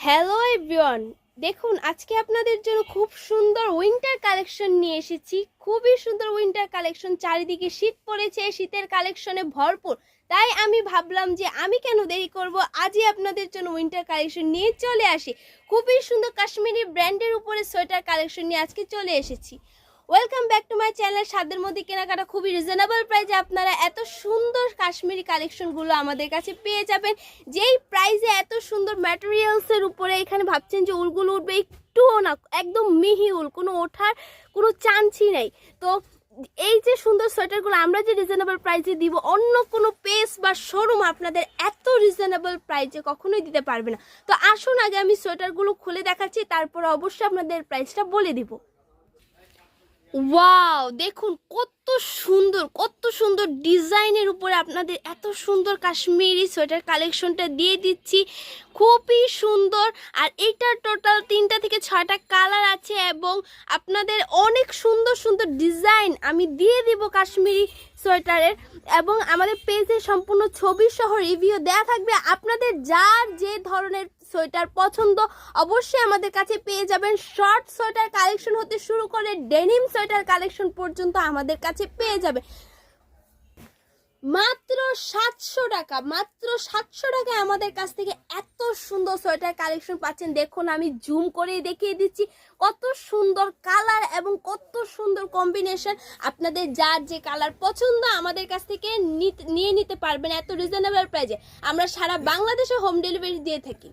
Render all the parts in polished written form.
Hello everyone, দেখুন আজকে আপনাদের জন্য খুব সুন্দর উইন্টার কালেকশন নিয়ে এসেছি। খুবই সুন্দর উইন্টার কালেকশন, চারিদিকে শীত পড়েছে, শীতের কালেকশনে ভরপুর। তাই আমি ভাবলাম যে আমি কেন দেরি করব, আজই আপনাদের জন্য উইন্টার কালেকশন নিয়ে চলে আসি। খুবই সুন্দর কাশ্মীরি ব্র্যান্ডের উপরে সোয়েটার কালেকশন নিয়ে আজকে চলে এসেছি। Welcome back to my channel. সাধ্যের মধ্যে কেনাকাটা, খুবই রিজনেবল প্রাইসে আপনারা এত সুন্দর কাশ্মীরি কালেকশনগুলো আমাদের কাছে পেয়ে যাবেন। যেই প্রাইসে এত সুন্দর ম্যাটেরিয়ালসের উপরে, এখানে ভাবছেন যে উলগুলো উঠবে, একটুও না, একদম মিহি উল, কোনো ওঠার কোনো চান্সই নেই। তো এই যে সুন্দর সোয়েটারগুলো আমরা যে রিজনেবল প্রাইসে দিব, অন্য কোনো পেজ বা শোরুম আপনাদের এত রিজনেবল প্রাইসে কখনোই দিতে পারবে না। তো আসুন আগে আমি সোয়েটারগুলো খুলে দেখাচ্ছি, তারপর অবশ্যই আপনাদের প্রাইসটা বলে দিব। ওয়াও, দেখুন কত সুন্দর ডিজাইনের উপরে আপনাদের এত সুন্দর কাশ্মীরি সোয়েটার কালেকশনটা দিয়ে দিচ্ছি। খুবই সুন্দর। আর এইটার টোটাল 3টা থেকে 6টা কালার আছে এবং আপনাদের অনেক সুন্দর সুন্দর ডিজাইন আমি দিয়ে দিব কাশ্মীরি সোয়েটারের। এবং আমাদের পেজে সম্পূর্ণ ছবি সহ রিভিউ দেওয়া থাকবে। আপনাদের যার যে ধরনের সোয়েটার পছন্দ অবশ্যই আমাদের কাছে পেয়ে যাবেন। শর্ট সোয়েটার কালেকশন হতে শুরু করে ডেনিম সোয়েটার কালেকশন পর্যন্ত আমাদের কাছে পেয়ে যাবে মাত্র 700 টাকা। মাত্র 700 টাকায় আমাদের কাছ থেকে এত সুন্দর সোয়েটার কালেকশন পাচ্ছেন। দেখুন আমি জুম করে দেখিয়ে দিচ্ছি কত সুন্দর কালার এবং কত সুন্দর কম্বিনেশন। আপনাদের যার যে কালার পছন্দ আমাদের কাছ থেকে নিয়ে নিতে পারবেন এত রিজনেবল প্রাইসে। আমরা সারা বাংলাদেশে হোম ডেলিভারি দিয়ে থাকি।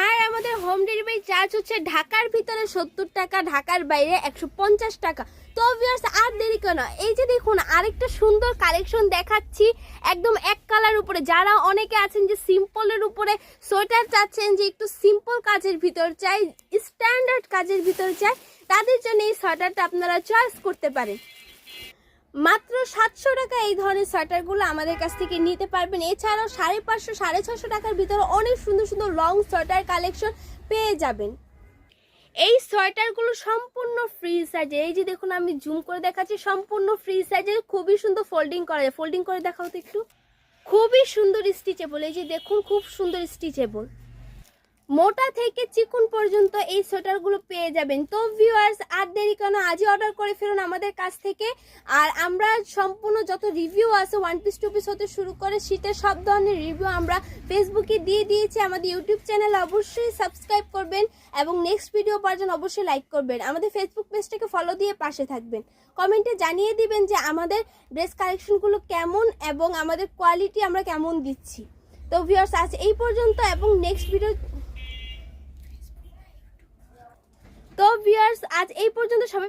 আর আমাদের হোম ডেলিভারি চার্জ হচ্ছে ঢাকার ভিতরে 70 টাকা, ঢাকার বাইরে 150 টাকা। তো ভিউয়ার্স আর দেরি কেন, এই যে দেখুন আরেকটা সুন্দর কালেকশন দেখাচ্ছি একদম এক কালার উপরে। যারা অনেকে আছেন যে সিম্পলের উপরে সোয়েটার চাচ্ছেন, যে একটু সিম্পল কাজের ভিতর চাই, স্ট্যান্ডার্ড কাজের ভিতর চাই, তাদের জন্য এই সোয়েটারটা আপনারা চয়েস করতে পারেন। মাত্র 700 টাকা এই ধরনের সোয়েটারগুলো আমাদের কাছ থেকে নিতে পারবেন। এছাড়াও 550 650 টাকার ভিতরে অনেক সুন্দর সুন্দর লং সোয়েটার কালেকশন পেয়ে যাবেন। এই সোয়েটারগুলো সম্পূর্ণ ফ্রি সাইজের। এই যে দেখুন আমি জুম করে দেখাচ্ছি, সম্পূর্ণ ফ্রি সাইজের, খুবই সুন্দর ফোল্ডিং করা যায়। ফোল্ডিং করে দেখাও তো একটু। খুবই সুন্দর স্টিচেবল, এই যে দেখুন খুব সুন্দর স্টিচেবল। মোটা থেকে চিকন পর্যন্ত এই সোয়েটারগুলো পেয়ে যাবেন। তো ভিউয়ার্স আর দেরি কেন, আজই অর্ডার করে ফেলুন আমাদের কাছ থেকে। আর আমরা সম্পূর্ণ যত রিভিউ আছে, 1 পিস 2 পিস হতে শুরু করে শীতের সব ধরনের রিভিউ আমরা ফেসবুকে দিয়ে দিয়েছি। আমাদের ইউটিউব চ্যানেল অবশ্যই সাবস্ক্রাইব করবেন এবং নেক্সট ভিডিও পাওয়ার জন্য অবশ্যই লাইক করবেন। আমাদের ফেসবুক পেজটাকে ফলো দিয়ে পাশে থাকবেন। কমেন্টে জানিয়ে দিবেন যে আমাদের ড্রেস কালেকশনগুলো কেমন এবং আমাদের কোয়ালিটি আমরা কেমন দিচ্ছি। তো ভিউয়ার্স আজ এই পর্যন্ত এবং নেক্সট ভিডিও আজ এই পর্যন্ত। সবাই